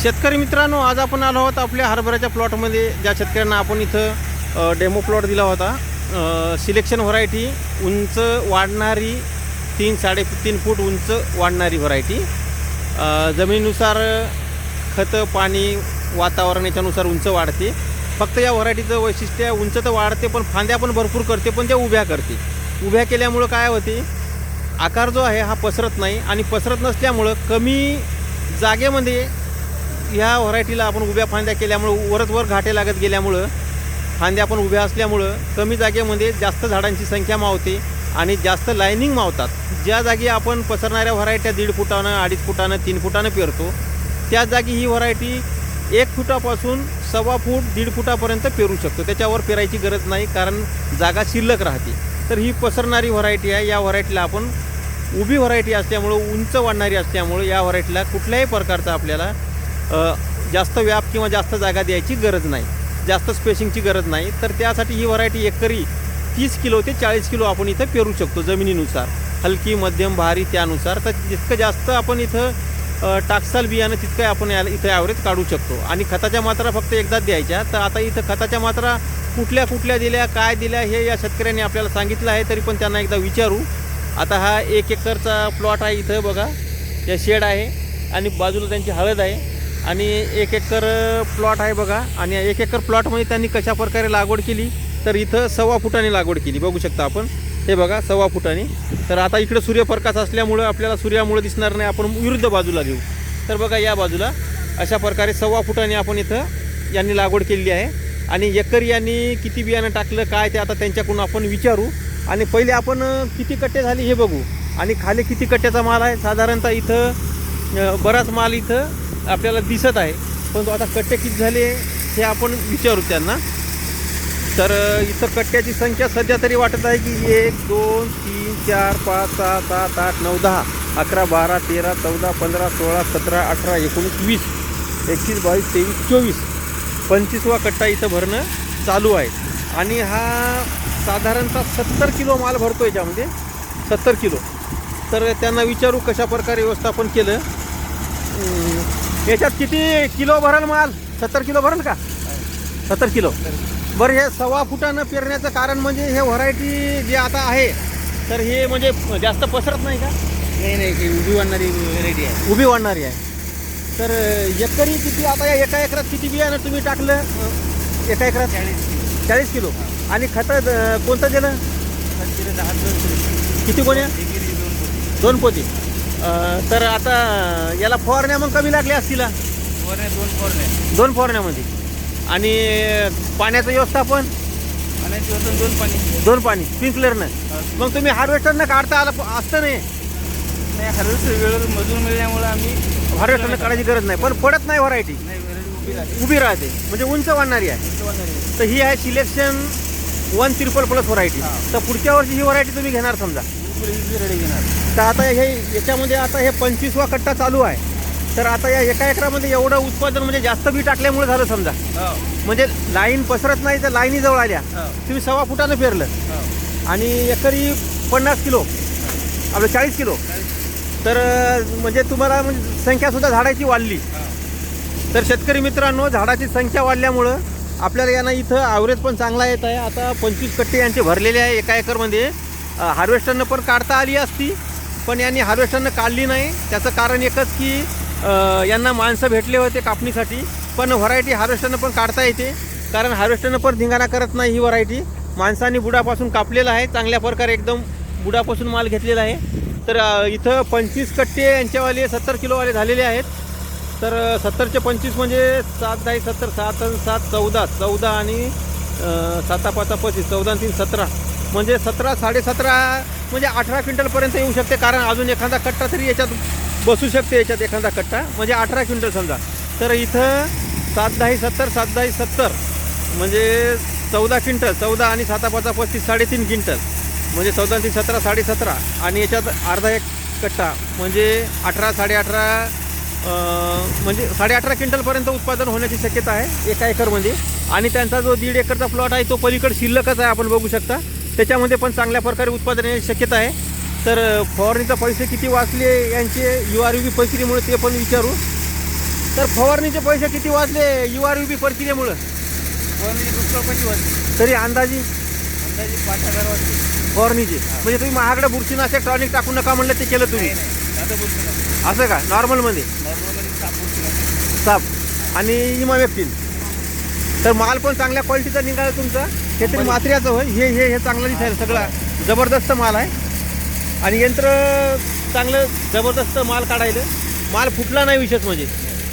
शेतकरी मित्रांनो, आज आपण आलो आहोत आपल्या हरभऱ्याच्या प्लॉटमध्ये. ज्या शेतकऱ्यांना आपण इथं डेमो प्लॉट दिला होता, सिलेक्शन व्हरायटी, उंच वाढणारी 3-3.5 फूट उंच वाढणारी व्हरायटी. जमिनीनुसार खतं पाणी वातावरण याच्यानुसार उंच वाढते. फक्त या व्हरायटीचं वैशिष्ट्य उंच तर वाढते पण फांद्या पण भरपूर करते, पण त्या उभ्या करते. उभ्या केल्यामुळं काय होते, आकार जो आहे हा पसरत नाही आणि पसरत नसल्यामुळं कमी जागेमध्ये ह्या व्हरायटीला आपण उभ्या फांद्या केल्यामुळं वरच वर घाटे लागत गेल्यामुळं फांद्या पण उभ्या असल्यामुळं कमी जागेमध्ये जास्त झाडांची संख्या मावते आणि जास्त लायनिंग मावतात. ज्या जागी आपण पसरणाऱ्या व्हरायट्या 1.5 फुटानं 2.5 फुटानं 3 फुटानं पेरतो, त्या जागी ही व्हरायटी 1 फुटापासून 1.25 फूट 1.5 फुटापर्यंत पेरू शकतो. त्याच्यावर पेरायची गरज नाही, कारण जागा शिल्लक राहते. तर ही पसरणारी व्हरायटी आहे. या व्हरायटीला आपण उभी व्हरायटी असल्यामुळं, उंच वाढणारी असल्यामुळं या व्हरायटीला कुठल्याही प्रकारचा आपल्याला जास्त व्याप किंवा जास्त जागा द्यायची गरज नाही, जास्त स्पेसिंगची गरज नाही. तर त्यासाठी ही व्हरायटी एकरी 30 किलो ते 40 किलो आपण इथं पेरू शकतो जमिनीनुसार, हलकी मध्यम भारी त्यानुसार. तर जितकं जास्त आपण इथं टाकसाल बियाणं तितकं आपण इथं ॲव्हरेज काढू शकतो. आणि खताच्या मात्रा फक्त एकदाच द्यायच्या. तर आता इथं खताच्या मात्रा कुठल्या दिल्या, काय दिल्या हे या शेतकऱ्यांनी आपल्याला सांगितलं आहे. तरी पण त्यांना एकदा विचारू. आता हा 1 एकरचा प्लॉट आहे. इथं बघा, या शेड आहे आणि बाजूला त्यांची हळद आहे आणि 1 एकर प्लॉट आहे बघा. आणि 1 एकर प्लॉटमध्ये त्यांनी कशा प्रकारे लागवड केली, तर इथं 1.25 फुटाने लागवड केली. बघू शकता आपण, हे बघा 1.25 फुटाने. तर आता इकडे सूर्यप्रकाश असल्यामुळं आपल्याला सूर्यामुळे दिसणार नाही, आपण विरुद्ध बाजूला घेऊ. तर बघा या बाजूला अशा प्रकारे 1.25 फुटाने आपण इथं यांनी लागवड केलेली आहे. आणि एकरी यांनी किती बियाणं टाकलं काय ते आता त्यांच्याकडून आपण विचारू. आणि पहिले आपण किती कट्टे झाली हे बघू आणि खाली किती कट्ट्याचा माल आहे. साधारणतः इथं बराच माल इथं आपल्याला दिसत आहे, परंतु आता कट्टे किती झाले हे आपण विचारू त्यांना. तर इथं कट्ट्याची संख्या सध्या तरी वाटत आहे की 1 2 3 4 5 6 7 8 9 10 11 12 13 14 15 16 17 18 19 20 21 22 23 24 25वा कट्टा इथं भरणं चालू आहे. आणि हा साधारणतः 70 किलो माल भरतो याच्यामध्ये, 70 किलो. तर त्यांना विचारू कशा प्रकारे व्यवस्थापन केलं. याच्यात किती किलो भरल माल? 70 किलो भरल का? 70 किलो. बरं, हे 1.25 फुटानं पेरण्याचं कारण म्हणजे हे व्हरायटी जे आता आहे, तर हे म्हणजे जास्त पसरत नाही का? नाही, उभी वाढणारी व्हरायटी आहे. उभी वाढणारी आहे. तर एकरी किती, आता या एका एकरात किती बियाणं तुम्ही टाकलं? एका एकरात 40 किलो. आणि खतं कोणतं दिलं? 10 किती कोण्या? 2 पोती. तर आता याला फवारण्या मग कमी लागल्या असतील? 2 फवारण्यामध्ये. आणि पाण्याचं व्यवस्थापन? 2 पाणी स्प्रिंकलरनं. मग तुम्ही हार्वेस्टरनं काढता आलं असतं नाही? हार्वेस्टर वेळेवर मजूर मिळण्यामुळे आम्ही हार्वेस्टरनं काढायची गरज नाही, पण पडत नाही व्हरायटी, उभी राहते म्हणजे उंच वाढणारी आहे. तर ही आहे सिलेक्शन 1 व्हरायटी. तर पुढच्या वर्षी ही व्हरायटी तुम्ही घेणार समजा. तर आता याच्यामध्ये आता हे 25वा कट्टा चालू आहे. तर आता या एका एकरामध्ये एवढं उत्पादन म्हणजे जास्त बी टाकल्यामुळे झालं समजा. म्हणजे लाईन पसरत नाही, तर लाईनी जवळ आल्या. तुम्ही 1.25 फुटानं पेरलं आणि एकरी 50 किलो आपलं 40 किलो. तर म्हणजे तुम्हाला म्हणजे संख्यासुद्धा झाडाची वाढली. तर शेतकरी मित्रांनो, झाडाची संख्या वाढल्यामुळं आपल्याला यांना इथं ॲव्हरेज पण चांगला येत आहे. आता 25 कट्टे यांचे भरलेले आहे एका एकरमध्ये. हार्वेस्टरनं पण काढता आली असती, पण यांनी हार्वेस्टरनं काढली नाही. त्याचं कारण एकच की यांना माणसं भेटले होते कापणीसाठी, पण व्हरायटी हार्वेस्टरनं पण काढता येते, कारण हार्वेस्टरनं पण धिंगाणा करत नाही. ही व्हरायटी माणसांनी बुडापासून कापलेलं आहे, चांगल्या प्रकारे एकदम बुडापासून माल घेतलेला आहे. तर इथं 25 कट्टे यांच्यावाले 70 किलोवाले झालेले आहेत. तर 70चे 25 म्हणजे 7 10 70 7 7 14 14 आणि 7 5 25 14 3 17 म्हणजे 17 17.5 म्हणजे 18 क्विंटलपर्यंत येऊ शकते. कारण अजून एखादा कट्टा तरी याच्यात बसू शकते, याच्यात एखादा कट्टा म्हणजे 18 क्विंटल समजा. तर इथं 7 10 70 7 10 70 म्हणजे 14 क्विंटल. 14 आणि 7 5 25 3.5 क्विंटल म्हणजे 14 3 17 17.5. आणि याच्यात अर्धा एक कट्टा म्हणजे 18 18.5 म्हणजे 18.5 क्विंटलपर्यंत उत्पादन होण्याची शक्यता आहे एका एकरमध्ये. आणि त्यांचा जो 1.5 एकरचा प्लॉट आहे तो पलीकडे शिल्लकच आहे, आपण बघू शकता. त्याच्यामध्ये पण चांगल्या प्रकारे उत्पादन येण्याची शक्यता आहे. तर फवारणीचे पैसे किती वाचले यांचे URV प्रक्रियेमुळे ते पण विचारू. तर फवारणीचे पैसे किती वाचले URVP प्रक्रियेमुळं? फवारणी रुपये वाजते तरी अंदाजे अंदाजे 5,000 वाजते. फवारणीचे म्हणजे तुम्ही महागडे बुरशीनाशक टॉनिक टाकू नका म्हणलं ते केलं तुम्ही, नाही आता बोलतो ना असं का? नॉर्मलमध्ये नॉर्मलमध्ये साप साप आणि इमामेक्टिन. तर माल पण चांगल्या क्वालिटीचा निघाला तुमचा. हे तरी मात्र्याचं होय. हे चांगलं दिसायला सगळा जबरदस्त माल आहे आणि यंत्र चांगलं जबरदस्त माल काढायला. माल फुटला नाही विशेष म्हणजे.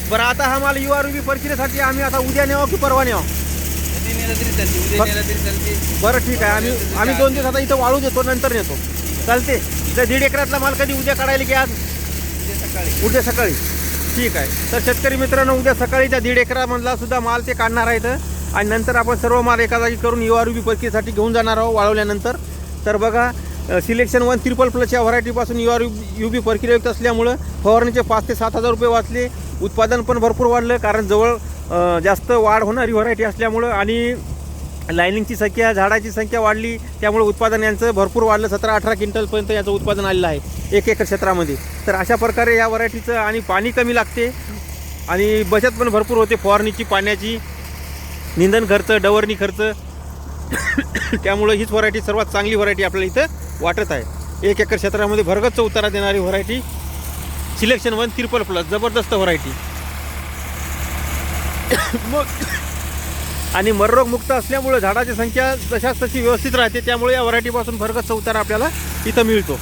बरं आता हा माल URVP प्रक्रियेसाठी आम्ही आता उद्या न्यावं की परवा न्यावं? कधी नेला तरी चालते, उद्या नेला तरी चालते. बरं ठीक आहे. आम्ही 2 दिवस आता इथं वाळू देतो नंतर नेतो. चालते. तर 1.5 एकरातला माल कधी उद्या काढायला की आज? उद्या सकाळी. ठीक आहे. तर शेतकरी मित्रांनो उद्या सकाळी त्या 1.5 एकरामधला सुद्धा माल ते काढणार आहेत आणि नंतर आपण सर्व माल एका जागी करून URVP प्रक्रियेसाठी घेऊन जाणार आहोत वाळवल्यानंतर. तर बघा सिलेक्शन 1 3++ या व्हरायटीपासून URVP प्रक्रियायुक्त असल्यामुळं फवारणीचे 5,000 ते 7,000 रुपये वाचले. उत्पादन पण भरपूर वाढलं कारण जवळ जास्त वाढ होणारी व्हरायटी असल्यामुळं आणि लाईनिंगची संख्या झाडाची संख्या वाढली त्यामुळे उत्पादन यांचं भरपूर वाढलं. 17-18 क्विंटलपर्यंत याचं उत्पादन आलेलं आहे 1 एकर क्षेत्रामध्ये. तर अशा प्रकारे या व्हरायटीचं आणि पाणी कमी लागते आणि बचत पण भरपूर होते फवारणीची, पाण्याची, निंदन खर्च, डवरणी खर्च. त्यामुळे हीच व्हरायटी सर्वात चांगली व्हरायटी आपल्याला इथं वाटत आहे. 1 एकर क्षेत्रामध्ये भरगच्च उतारा देणारी व्हरायटी सिलेक्शन 1 3++. जबरदस्त व्हरायटी. मग आणि मररोग मुक्त असल्यामुळे झाडाची संख्या जशाच तशी व्यवस्थित राहते त्यामुळे या व्हरायटीपासून भरगच्च उतारा आपल्याला इथं मिळतो.